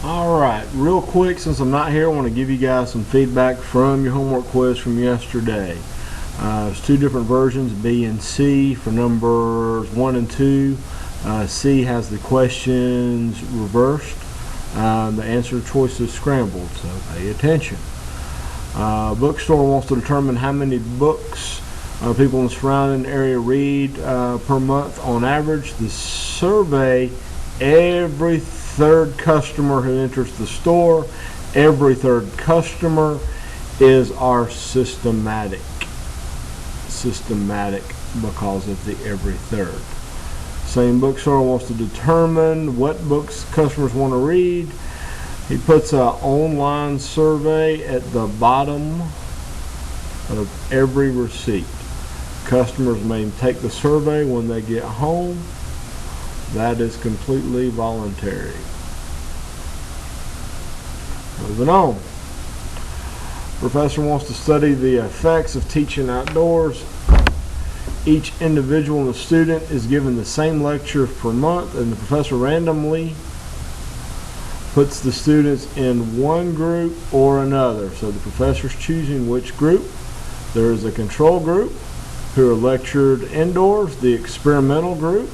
Alright, real quick, since I'm not here, I want to give you guys some feedback from your homework quiz from yesterday. There's two different versions, B and C, for numbers 1 and 2. C has the questions reversed. The answer choice is scrambled, so pay attention. Bookstore wants to determine how many books people in the surrounding area read per month on average. The survey, every third customer who enters the store, every third customer is our systematic because of the every third. Same bookstore wants to determine what books customers want to read. He puts an online survey at the bottom of every receipt. Customers may take the survey when they get home. That is completely voluntary. Moving on. Professor wants to study the effects of teaching outdoors. Each individual in the student is given the same lecture per month, and the professor randomly puts the students in one group or another. So the professor's choosing which group. There is a control group who are lectured indoors. The experimental group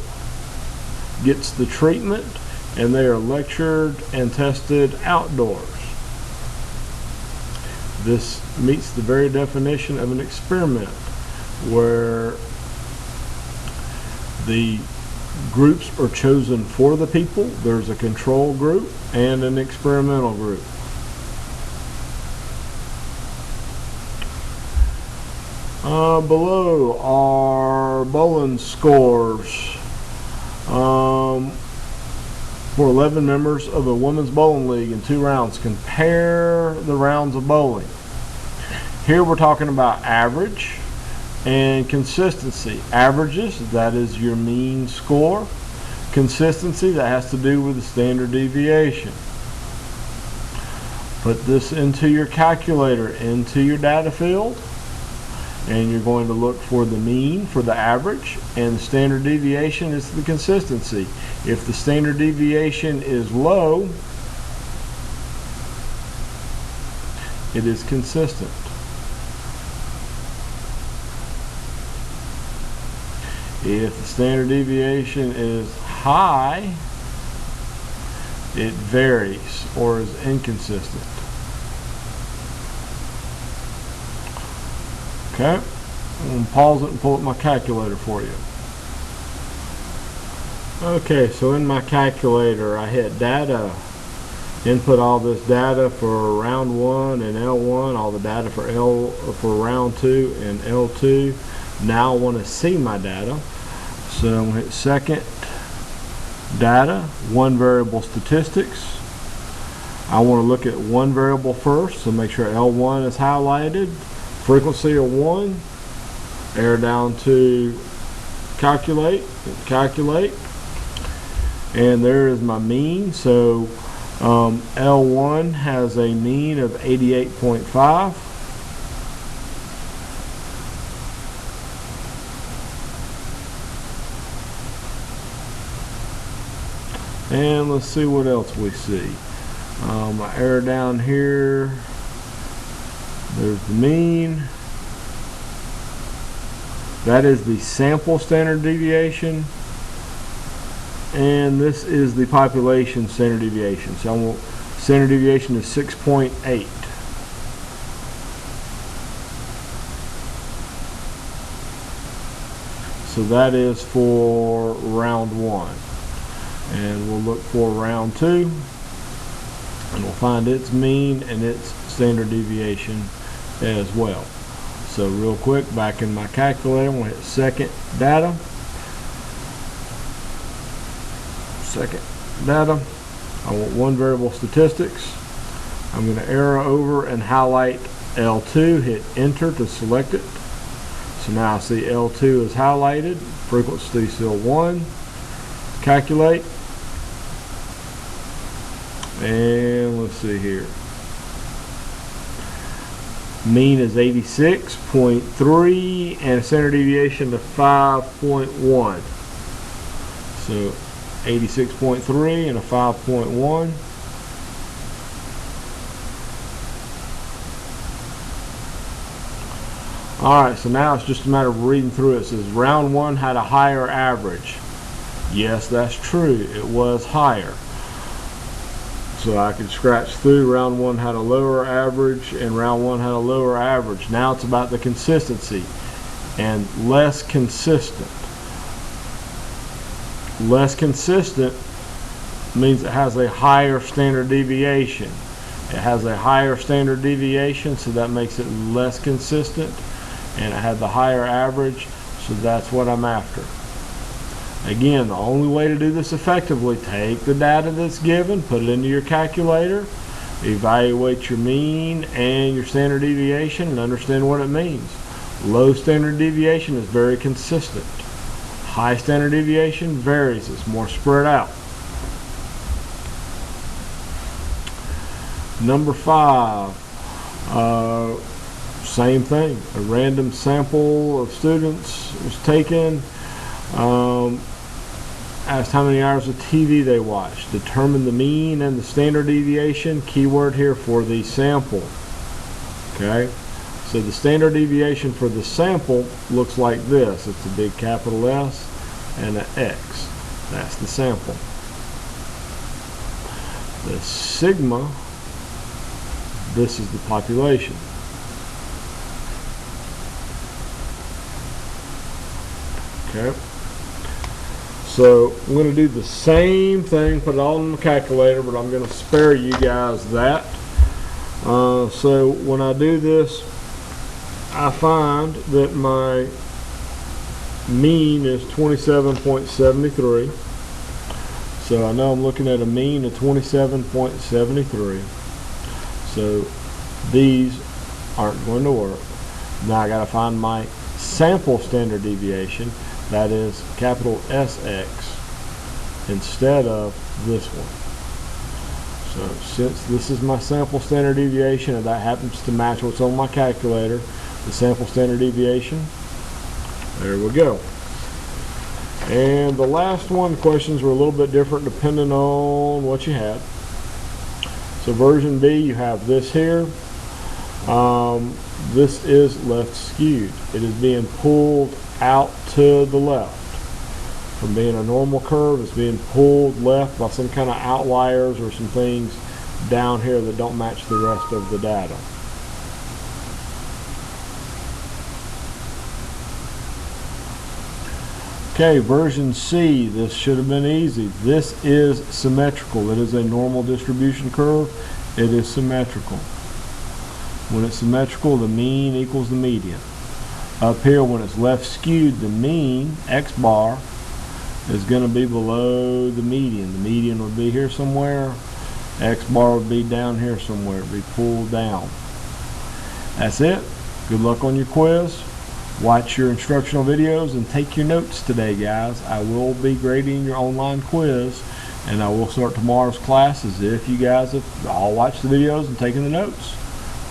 gets the treatment, and they are lectured and tested outdoors. This meets the very definition of an experiment, where the groups are chosen for the people. There's a control group and an experimental group. Below are bowling scores for 11 members of a women's bowling league in 2 rounds. Compare the rounds of bowling. Here we're talking about average and consistency. Averages, that is your mean score. Consistency, that has to do with the standard deviation. Put this into your calculator, into your data field, and you're going to look for the mean for the average, and the standard deviation is the consistency. If the standard deviation is low, it is consistent. If the standard deviation is high, it varies or is inconsistent. Okay, I'm going to pause it and pull up my calculator for you. Okay, so in my calculator I hit data, input all this data for round 1 and L1, all the data for round 2 and L2. Now I want to see my data, so I'm going to hit second, data, one variable statistics. I want to look at one variable first, so make sure L1 is highlighted. Frequency of 1, arrow down to calculate, and there is my mean. So L1 has a mean of 88.5. And let's see what else we see. I arrow down here. There's the mean. That is the sample standard deviation. And this is the population standard deviation. So I want standard deviation is 6.8. So that is for round 1. And we'll look for round 2, and we'll find its mean and its standard deviation as well. So real quick, back in my calculator, I'm going to hit second, data. Second, data. I want one variable statistics. I'm going to arrow over and highlight L2, hit enter to select it. So now I see L2 is highlighted, frequency still 1, calculate. And let's see here. Mean is 86.3 and a standard deviation of 5.1. So 86.3 and a 5.1. Alright, so now it's just a matter of reading through it. It says round 1 had a higher average. Yes, that's true. It was higher. So I could scratch through. Round 1 had a lower average, and round 1 had a lower average. Now it's about the consistency and less consistent. Less consistent means it has a higher standard deviation. It has a higher standard deviation, so that makes it less consistent, and it had the higher average, so that's what I'm after. Again, the only way to do this effectively, take the data that's given, put it into your calculator, evaluate your mean and your standard deviation, and understand what it means. Low standard deviation is very consistent. High standard deviation varies, it's more spread out. Number 5, same thing. A random sample of students was taken. Asked how many hours of TV they watched. Determine the mean and the standard deviation. Keyword here for the sample. Okay, so the standard deviation for the sample looks like this. It's a big capital S and an X. That's the sample. The sigma, this is the population. Okay. So I'm going to do the same thing, put it all in the calculator, but I'm going to spare you guys that. So when I do this, I find that my mean is 27.73. So I know I'm looking at a mean of 27.73. So these aren't going to work. Now I got to find my sample standard deviation. That is capital SX instead of this one. So since this is my sample standard deviation and that happens to match what's on my calculator, the sample standard deviation, there we go. And the last one, questions were a little bit different depending on what you had. So version B, you have this here. This is left skewed. It is being pulled out to the left. From being a normal curve, it's being pulled left by some kind of outliers or some things down here that don't match the rest of the data. Okay, version C, this should have been easy. This is symmetrical. It is a normal distribution curve. It is symmetrical. When it's symmetrical, the mean equals the median. Up here, when it's left skewed, the mean, X bar, is going to be below the median. The median would be here somewhere. X bar would be down here somewhere. It would be pulled down. That's it. Good luck on your quiz. Watch your instructional videos and take your notes today, guys. I will be grading your online quiz, and I will start tomorrow's class as if you guys have all watched the videos and taken the notes.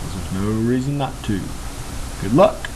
There's no reason not to. Good luck.